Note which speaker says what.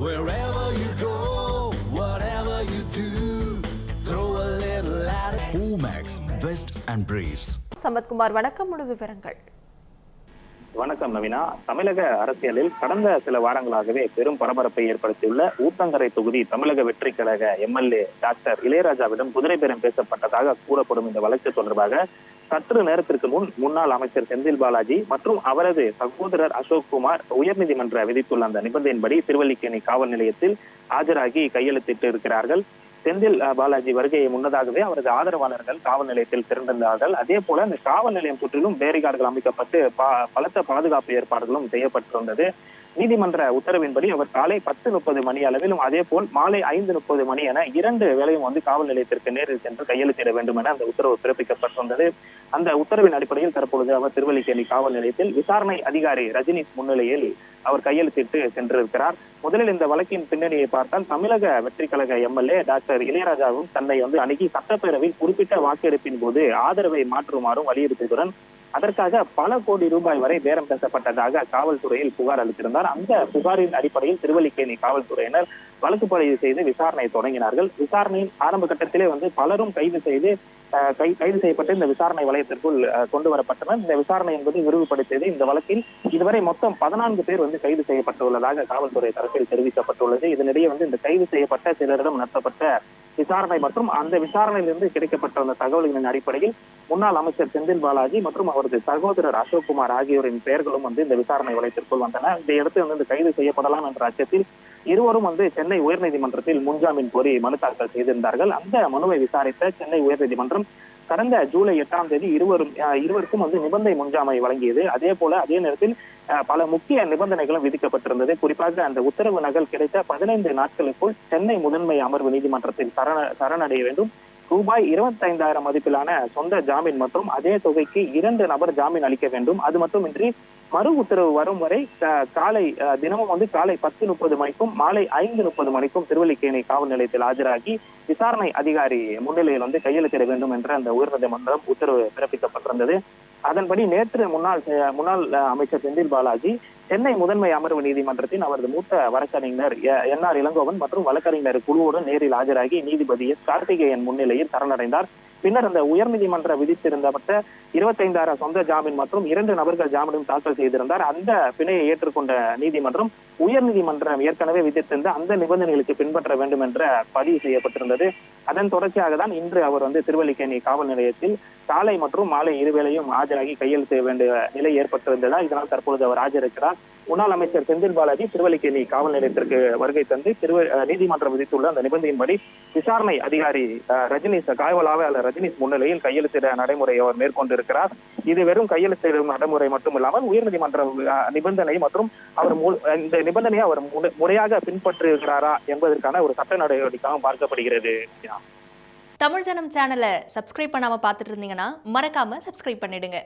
Speaker 1: Wherever you go, whatever you do, throw a little at it. Omax, Vest and Briefs.
Speaker 2: Samathkumar, வணக்கம். முழு விவரங்கள்.
Speaker 3: வணக்கம் நவீனா. தமிழக அரசியலில் கடந்த சில வாரங்களாகவே பெரும் பரபரப்பை ஏற்படுத்தியுள்ள ஊத்தங்கரை தொகுதி தமிழக வெற்றி கழக எம்எல்ஏ டாக்டர் இளையராஜாவிடம் குதிரை பேரம் பேசப்பட்டதாக கூறப்படும் இந்த வழக்கு தொடர்பாக சற்று நேரத்திற்கு முன்னாள் அமைச்சர் செந்தில் பாலாஜி மற்றும் அவரது சகோதரர் அசோக்குமார் உயர்நீதிமன்ற விதித்துள்ள அந்த நிபந்தனையின்படி திருவல்லிக்கேணி காவல் நிலையத்தில் ஆஜராகி கையெழுத்திட்டு இருக்கிறார்கள். செந்தில் பாலாஜி வருகையை முன்னதாகவே அவரது ஆதரவாளர்கள் காவல் நிலையத்தில் திரண்டிருந்தார்கள். அதே போல இந்த காவல் நிலையம் சுற்றிலும் பேரிகார்டுகள் அமைக்கப்பட்டு பலத்த பாதுகாப்பு ஏற்பாடுகளும் செய்யப்பட்டிருந்தது. நீதிமன்ற உத்தரவின்படி அவர் காலை 10:30 மணி அளவிலும் அதே போல் மாலை 5:30 மணி என 2 வேளையும் காவல் நிலையத்திற்கு நேரில் சென்று கையெழுத்திட வேண்டும் என அந்த உத்தரவு பிறப்பிக்கப்பட்டிருந்தது. அந்த உத்தரவின் அடிப்படையில் தற்பொழுது அவர் திருவல்லிக்கேணி காவல் நிலையத்தில் விசாரணை அதிகாரி ரஜினிஷ் முன்னிலையில் அவர் கையெழுத்திட்டு சென்றிருக்கிறார். முதலில் இந்த வழக்கின் பின்னணியை பார்த்தால் தமிழக வெற்றி கழக எம்எல்ஏ டாக்டர் இளையராஜாவும் தன்னை அணுகி சட்டப்பேரவையில் குறிப்பிட்ட வாக்கெடுப்பின் போது ஆதரவை மாற்றுமாறும் வலியுறுத்தியதுடன் அதற்காக பல கோடி ரூபாய் வரை பேரம் பேசப்பட்டதாக காவல்துறையில் புகார் அளித்திருந்தார். அந்த புகாரின் அடிப்படையில் திருவல்லிக்கேணி காவல்துறையினர் வழக்கு பதிவு செய்து விசாரணையை தொடங்கினார்கள். விசாரணையின் ஆரம்ப கட்டத்திலே பலரும் கைது செய்யப்பட்டு இந்த விசாரணை வளையத்திற்குள் கொண்டு வரப்பட்டனர். இந்த விசாரணை என்பது விரிவுபடுத்தியது. இந்த வழக்கில் இதுவரை மொத்தம் 14 பேர் கைது செய்யப்பட்டுள்ளதாக காவல்துறை தரப்பில் தெரிவிக்கப்பட்டுள்ளது. இதனிடையே இந்த கைது செய்யப்பட்ட சிலரிடம் நடத்தப்பட்ட விசாரணை மற்றும் அந்த விசாரணையிலிருந்து கிடைக்கப்பட்ட அந்த தகவல்களின் அடிப்படையில் முன்னாள் அமைச்சர் செந்தில் பாலாஜி மற்றும் அவரது சகோதரர் அசோக்குமார் ஆகியோரின் பெயர்களும் இந்த விசாரணை வளையத்திற்குள் வந்தன. இதையடுத்து இந்த கைது செய்யப்படலாம் என்ற அச்சத்தில் இருவரும் சென்னை உயர்நீதிமன்றத்தில் முன்ஜாமீன் கோரி மனு தாக்கல் செய்திருந்தார்கள். அந்த மனுவை விசாரித்த சென்னை உயர்நீதிமன்றம் கடந்த ஜூலை 8ஆம் தேதி இருவருக்கும் நிபந்தனை முன்ஜாமை வழங்கியது. அதே நேரத்தில் பல முக்கிய நிபந்தனைகளும் விதிக்கப்பட்டிருந்தது. குறிப்பாக அந்த உத்தரவு நகல் கிடைத்த 15 நாட்களுக்குள் சென்னை முதன்மை அமர்வு நீதிமன்றத்தில் சரணடைய வேண்டும். ரூபாய் 25,000 மதிப்பிலான சொந்த ஜாமீன் மற்றும் அதே தொகைக்கு 2 நபர் ஜாமீன் அளிக்க வேண்டும். அது மட்டுமின்றி மறு உத்தரவு வரும் வரை தினமும் காலை 10:30 மணிக்கும் மாலை 5:30 மணிக்கும் திருவல்லிக்கேணி காவல் நிலையத்தில் ஆஜராகி விசாரணை அதிகாரி முன்னிலையில் கையெழுத்திட வேண்டும் என்ற அந்த உயர்நீதிமன்றம் உத்தரவு பிறப்பிக்கப்பட்டிருந்தது. அதன்படி நேற்று முன்னாள் அமைச்சர் செந்தில் பாலாஜி சென்னை முதன்மை அமர்வு நீதிமன்றத்தின் அவரது மூத்த வழக்கறிஞர் என்.ஆர். இளங்கோவன் மற்றும் வழக்கறிஞர் குழுவுடன் நேரில் ஆஜராகி நீதிபதி எஸ். கார்த்திகேயன் முன்னிலையில் சரணடைந்தார். பின்னர் அந்த உயர்நீதிமன்ற விதித்திருந்தப்பட்ட 25,000 சொந்த ஜாமீன் மற்றும் 2 நபர்கள் ஜாமீனும் தாக்கல் செய்திருந்தார். அந்த பிணையை ஏற்றுக்கொண்ட நீதிமன்றம் உயர்நீதிமன்றம் ஏற்கனவே விதித்திருந்த அந்த நிபந்தனைகளுக்கு பின்பற்ற வேண்டும் என்ற பதிவு செய்யப்பட்டிருந்தது. அதன் தொடர்ச்சியாக தான் இன்று அவர் திருவல்லிக்கேணி காவல் நிலையத்தில் காலை மற்றும் மாலை இருவேளையும் ஆஜராகி கையெழுத்த வேண்டிய நிலை ஏற்பட்டிருந்ததா. இதனால் தற்பொழுது அவர் ஆஜரிக்கிறார். முன்னாள் அமைச்சர் செந்தில் பாலாஜி திருவல்லிக்கேணி காவல் நிலையத்திற்கு வருகை தந்து நீதிமன்றம் விதித்துள்ள அந்த நிபந்தனையின்படி விசாரணை அதிகாரி காவல் ஆய்வாளர் ரஜினிஷ் முன்னிலையில் கையெழுத்திட நடைமுறை அவர் மேற்கொண்டிருக்கிறார். இது வெறும் கையெழுத்திடும் நடைமுறை மட்டுமில்லாமல் உயர்நீதிமன்ற நிபந்தனை மற்றும் அவர் இந்த நிபந்தனையை அவர் முறையாக பின்பற்றுகிறாரா என்பதற்கான ஒரு சட்ட நடவடிக்கையாக பார்க்கப்படுகிறது.
Speaker 2: தமிழ் ஜனம் சேனலை சப்ஸ்கிரைப் பண்ணாம பார்த்துட்டு இருந்தீங்கன்னா மறக்காம சப்ஸ்கிரைப் பண்ணிடுங்க.